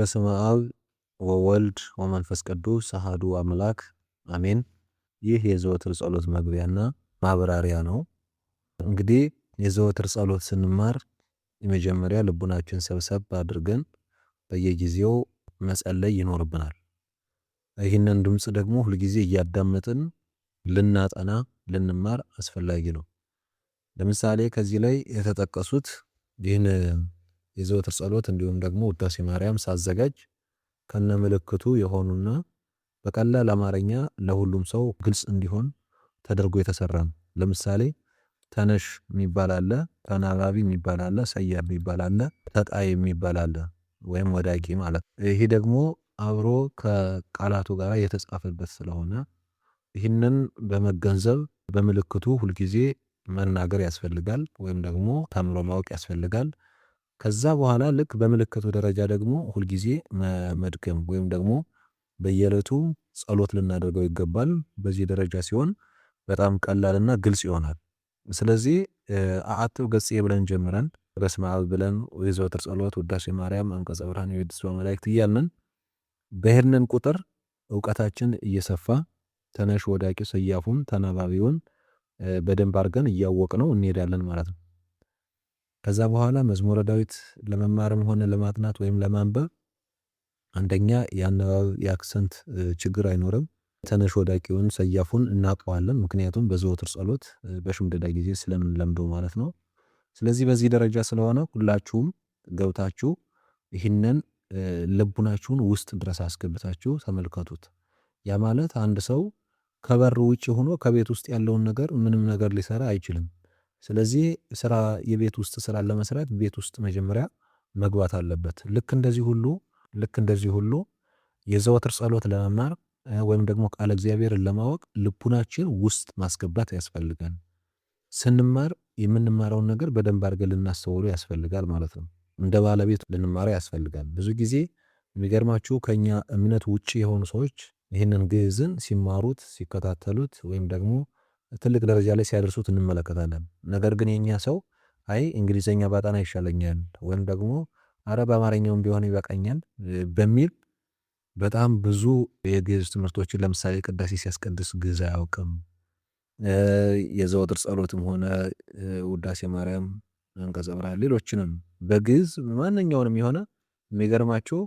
በስመ አብ ወወልድ ወመንፈስ ቅዱስ አሐዱ አምላክ አሜን። ይህ የዘወትር ጸሎት መግቢያና ማብራሪያ ነው። እንግዲህ የዘወትር ጸሎት ስንማር የመጀመሪያ ልቡናችን ሰብሰብ አድርገን በየጊዜው መጸለይ ይኖርብናል። ይህንን ድምጽ ደግሞ ሁልጊዜ እያዳመጥን ልናጠና ልንማር አስፈላጊ ነው። ለምሳሌ ከዚህ ላይ የተጠቀሱት ይህን የዘወትር ጸሎት እንዲሁም ደግሞ ውዳሴ ማርያም ሳዘጋጅ ከነ ምልክቱ የሆኑና በቀላል አማርኛ ለሁሉም ሰው ግልጽ እንዲሆን ተደርጎ የተሰራ ነው። ለምሳሌ ተነሽ የሚባል አለ፣ ተናባቢ የሚባል አለ፣ ሰያፍ የሚባል አለ፣ ተጣይ የሚባል አለ ወይም ወዳቂ ማለት። ይሄ ደግሞ አብሮ ከቃላቱ ጋር የተጻፈበት ስለሆነ ይህንን በመገንዘብ በምልክቱ ሁልጊዜ መናገር ያስፈልጋል ወይም ደግሞ ተምሮ ማወቅ ያስፈልጋል። ከዛ በኋላ ልክ በምልክቱ ደረጃ ደግሞ ሁልጊዜ መድገም ወይም ደግሞ በየዕለቱ ጸሎት ልናደርገው ይገባል። በዚህ ደረጃ ሲሆን በጣም ቀላልና ግልጽ ይሆናል። ስለዚህ አአትብ ገጽ ብለን ጀምረን በስመ አብ ብለን የዘወትር ጸሎት ውዳሴ ማርያም አንቀጸ ብርሃን የወድስ መላእክት እያልን በሄድንን ቁጥር እውቀታችን እየሰፋ ተነሽ ወዳቂ ሰያፉን ተናባቢውን በደንብ አድርገን እያወቅነው እንሄዳለን ማለት ነው። ከዛ በኋላ መዝሙረ ዳዊት ለመማርም ሆነ ለማጥናት ወይም ለማንበብ አንደኛ የአነባብ የአክሰንት ችግር አይኖርም። ተነሽ ወዳቂውን ሰያፉን እናውቀዋለን፣ ምክንያቱም በዘወትር ጸሎት በሽምደዳ ጊዜ ስለምንለምደው ማለት ነው። ስለዚህ በዚህ ደረጃ ስለሆነ ሁላችሁም ገብታችሁ ይህንን ልቡናችሁን ውስጥ ድረስ አስገብታችሁ ተመልከቱት። ያ ማለት አንድ ሰው ከበር ውጭ ሆኖ ከቤት ውስጥ ያለውን ነገር ምንም ነገር ሊሰራ አይችልም። ስለዚህ ስራ የቤት ውስጥ ስራ ለመስራት ቤት ውስጥ መጀመሪያ መግባት አለበት። ልክ እንደዚህ ሁሉ የዘወትር ጸሎት ለመማር ወይም ደግሞ ቃለ እግዚአብሔርን ለማወቅ ልቡናችን ውስጥ ማስገባት ያስፈልጋል። ስንማር የምንማረውን ነገር በደንብ አድርገን ልናስተውለው ያስፈልጋል ማለት ነው። እንደ ባለቤት ልንማረው ያስፈልጋል። ብዙ ጊዜ የሚገርማችሁ ከኛ እምነት ውጪ የሆኑ ሰዎች ይህንን ግዕዝን ሲማሩት ሲከታተሉት ወይም ደግሞ ትልቅ ደረጃ ላይ ሲያደርሱት እንመለከታለን። ነገር ግን የኛ ሰው አይ እንግሊዘኛ ባጠና ይሻለኛል ወይም ደግሞ አረ በአማርኛውም ቢሆን ይበቃኛል በሚል በጣም ብዙ የግዕዝ ትምህርቶችን ለምሳሌ ቅዳሴ ሲያስቀድስ ግዕዝ አያውቅም። የዘወትር ጸሎትም ሆነ ውዳሴ ማርያም አንቀጸ ብርሃን ሌሎችንም በግዕዝ ማንኛውንም የሆነ የሚገርማችሁ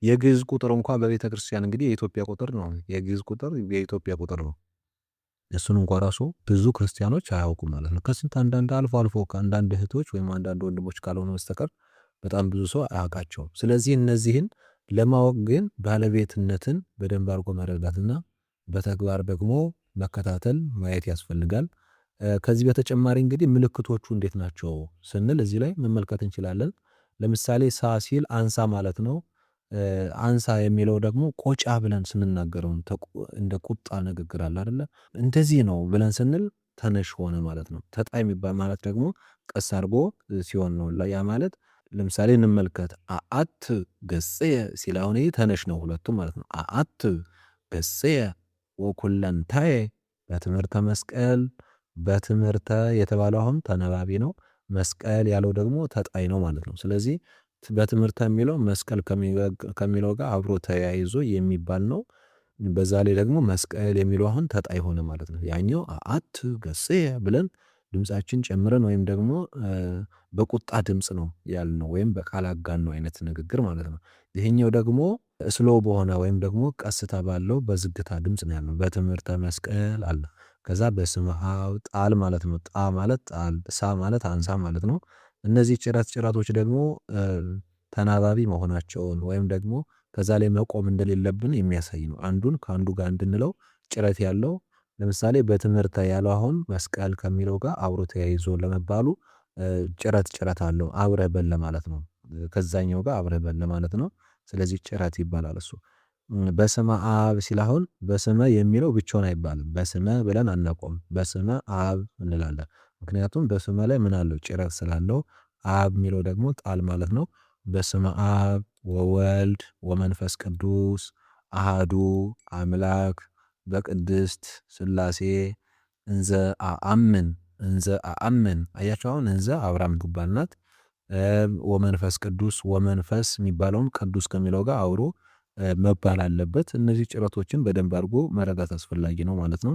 የግዕዝ ቁጥር እንኳን በቤተ ክርስቲያን እንግዲህ የኢትዮጵያ ቁጥር ነው። የግዕዝ ቁጥር የኢትዮጵያ ቁጥር ነው። እሱን እንኳን ራሱ ብዙ ክርስቲያኖች አያውቁም ማለት ነው። ከስንት አንዳንድ አልፎ ከአንዳንድ እህቶች ወይም አንዳንድ ወንድሞች ካልሆነ በስተቀር በጣም ብዙ ሰው አያውቃቸውም። ስለዚህ እነዚህን ለማወቅ ግን ባለቤትነትን በደንብ አድርጎ መረዳትና በተግባር ደግሞ መከታተል ማየት ያስፈልጋል። ከዚህ በተጨማሪ እንግዲህ ምልክቶቹ እንዴት ናቸው ስንል እዚህ ላይ መመልከት እንችላለን። ለምሳሌ ሳ ሲል አንሳ ማለት ነው። አንሳ የሚለው ደግሞ ቆጫ ብለን ስንናገረው እንደ ቁጣ ንግግር አለ አይደለ? እንደዚህ ነው ብለን ስንል ተነሽ ሆነ ማለት ነው። ተጣይ የሚባል ማለት ደግሞ ቀስ አድርጎ ሲሆን ነው። ያ ማለት ለምሳሌ እንመልከት። አአት ገጽየ ሲል አሁን ይሄ ተነሽ ነው ሁለቱም ማለት ነው። አአት ገጽየ ወኩለንታየ በትምህርተ መስቀል በትምህርተ የተባለው አሁን ተነባቢ ነው። መስቀል ያለው ደግሞ ተጣይ ነው ማለት ነው። ስለዚህ በትምህርተ የሚለው መስቀል ከሚለው ጋር አብሮ ተያይዞ የሚባል ነው። በዛ ላይ ደግሞ መስቀል የሚለው አሁን ተጣይ ሆነ ማለት ነው። ያኛው አአት ገጽየ ብለን ድምጻችን ጨምረን ወይም ደግሞ በቁጣ ድምጽ ነው ያልነው ወይም በቃል አጋነው አይነት ንግግር ማለት ነው። ይሄኛው ደግሞ ስሎ በሆነ ወይም ደግሞ ቀስታ ባለው በዝግታ ድምጽ ነው ያልነው። በትምህርተ መስቀል አለ። ከዛ በስመ አብ ጣል ማለት ነው። ጣ ማለት ጣል፣ ሳ ማለት አንሳ ማለት ነው። እነዚህ ጭራቶች ደግሞ ተናባቢ መሆናቸውን ወይም ደግሞ ከዛ ላይ መቆም እንደሌለብን የሚያሳይ ነው። አንዱን ከአንዱ ጋር እንድንለው ጭረት ያለው ለምሳሌ በትምህርተ ያለው አሁን መስቀል ከሚለው ጋር አብሮ ተያይዞ ለመባሉ ጭረት አለው። አብረ በል ማለት ነው። ከዛኛው ጋር አብረ በል ማለት ነው። ስለዚህ ጭረት ይባላል እሱ። በስመ አብ ሲል አሁን በስመ የሚለው ብቻውን አይባልም። በስመ ብለን አናቆም። በስመ አብ እንላለን። ምክንያቱም በስመ ላይ ምን አለው? ጭረት ስላለው። አብ የሚለው ደግሞ ጣል ማለት ነው። በስመ አብ ወወልድ ወመንፈስ ቅዱስ አሃዱ አምላክ በቅድስት ሥላሴ እንዘ አአምን አያቸው። አሁን እንዘ አብራም ትባል ናት። ወመንፈስ ቅዱስ ወመንፈስ የሚባለውን ቅዱስ ከሚለው ጋር አብሮ መባል አለበት። እነዚህ ጭረቶችን በደንብ አድርጎ መረዳት አስፈላጊ ነው ማለት ነው።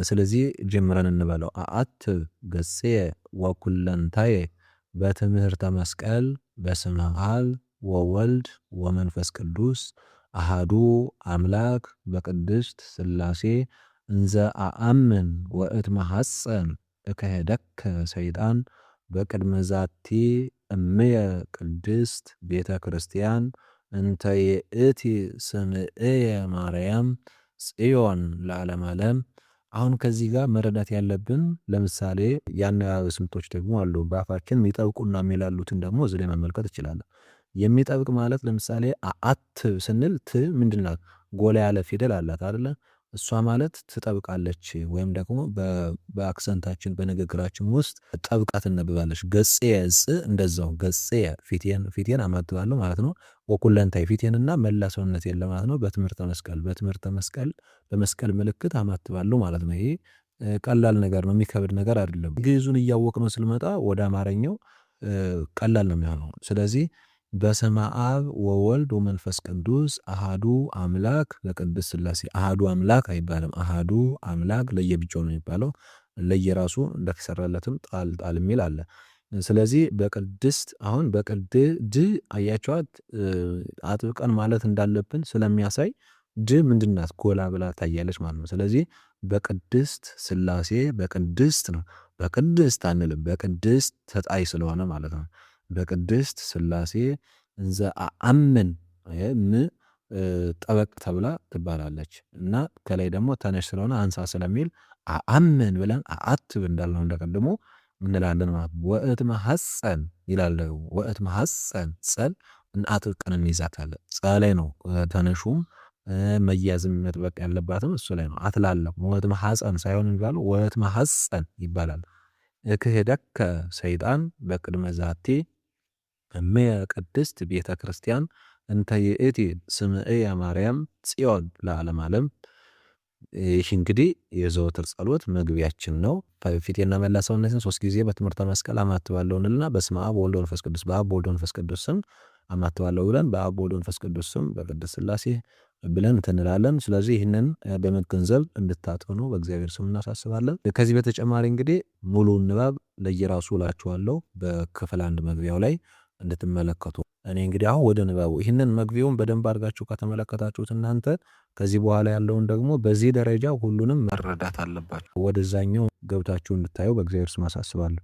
ስለዚህ ጀምረን እንበለው። አአት ገጼ ወኩለንታዬ በትምህርተ መስቀል በስመ አብ ወወልድ ወመንፈስ ቅዱስ አሃዱ አምላክ በቅድስት ሥላሴ እንዘ አአምን ወእትመሐፀን እከሄደከ ሰይጣን በቅድመ ዛቲ እምየ ቅድስት ቤተ ክርስቲያን እንተ ይእቲ ስምዕየ ማርያም ጽዮን ለዓለመ ዓለም። አሁን ከዚህ ጋር መረዳት ያለብን ለምሳሌ የአነባበብ ስልቶች ደግሞ አሉ። በአፋችን የሚጠብቁና የሚላሉትን ደግሞ እዚህ ላይ መመልከት እንችላለን። የሚጠብቅ ማለት ለምሳሌ አአት ስንል ት ምንድን ናት? ጎላ ያለ ፊደል አላት አይደለ? እሷ ማለት ትጠብቃለች ወይም ደግሞ በአክሰንታችን በንግግራችን ውስጥ ጠብቃ ትነበባለች። ገጼ ፅ እንደዛው ገጼ ፊቴን አማትባለሁ ማለት ነው። ወኩለንታይ ፊቴንና መላ ሰውነቴን ለማለት ነው። በትምህርተ መስቀል በመስቀል ምልክት አማትባለሁ ማለት ነው። ይሄ ቀላል ነገር ነው፣ የሚከብድ ነገር አይደለም። ግዕዙን እያወቅነው ስንመጣ ወደ አማርኛው ቀላል ነው የሚሆነው። ስለዚህ በስመ አብ ወወልድ ወመንፈስ ቅዱስ አሃዱ አምላክ በቅድስት ሥላሴ። አሃዱ አምላክ አይባልም። አሃዱ አምላክ ለየብቻው ነው የሚባለው። ለየራሱ እንደተሰራለትም ጣል የሚል አለ። ስለዚህ በቅድስት አሁን በቅድ አያቸዋት አጥብቀን ማለት እንዳለብን ስለሚያሳይ ድ ምንድናት? ጎላ ብላ ታያለች ማለት ነው። ስለዚህ በቅድስት ሥላሴ በቅድስት ነው፣ በቅድስት አንልም። በቅድስት ተጣይ ስለሆነ ማለት ነው። በቅድስት ሥላሴ እንዘ አአምን ም ጠበቅ ተብላ ትባላለች እና ከላይ ደግሞ ተነሽ ስለሆነ አንሳ ስለሚል አአምን ብለን አአትብ እንዳልነው እንደቀድሞ እንላለን ማለት ነው። ወእትመሐፀን ይላል። ወእትመሐፀን ጸል አጥብቀን እንይዛታለን። ጸ ላይ ነው ተነሹም መያዝም መጥበቅ ያለባትም እሱ ላይ ነው። አትላለም። ወእትመሐፀን ሳይሆን የሚባለው ወእትመሐፀን ይባላል። እክህደከ ሰይጣን በቅድመ ዛቲ እምየ ቅድስት ቤተ ክርስቲያን እንተ ይእቲ ስምዕየ ማርያም ጽዮን ለዓለመ ዓለም። ይህ እንግዲህ የዘወትር ጸሎት መግቢያችን ነው። ፊቴና መላ ሰውነቴን 3 ጊዜ በትምህርተ መስቀል አማትባለሁ እንልና በስመ አብ ወወልድ ወመንፈስ ቅዱስ በአብ በወልድ ወመንፈስ ቅዱስ ስም አማትባለሁ ብለን በአብ በወልድ ወመንፈስ ቅዱስ ስም በቅድስት ሥላሴ ብለን እንላለን። ስለዚህ ይህንን በመገንዘብ እንድታጠኑ በእግዚአብሔር ስም እናሳስባለን። ከዚህ በተጨማሪ እንግዲህ ሙሉ ንባብ ለየራሱ እላችኋለሁ በክፍል 1 መግቢያው ላይ እንድትመለከቱ። እኔ እንግዲህ አሁን ወደ ንባቡ ይህንን መግቢያውን በደንብ አድርጋችሁ ከተመለከታችሁት እናንተ ከዚህ በኋላ ያለውን ደግሞ በዚህ ደረጃ ሁሉንም መረዳት አለባችሁ። ወደዛኛው ገብታችሁ እንድታዩ በእግዚአብሔር ስም አሳስባለሁ።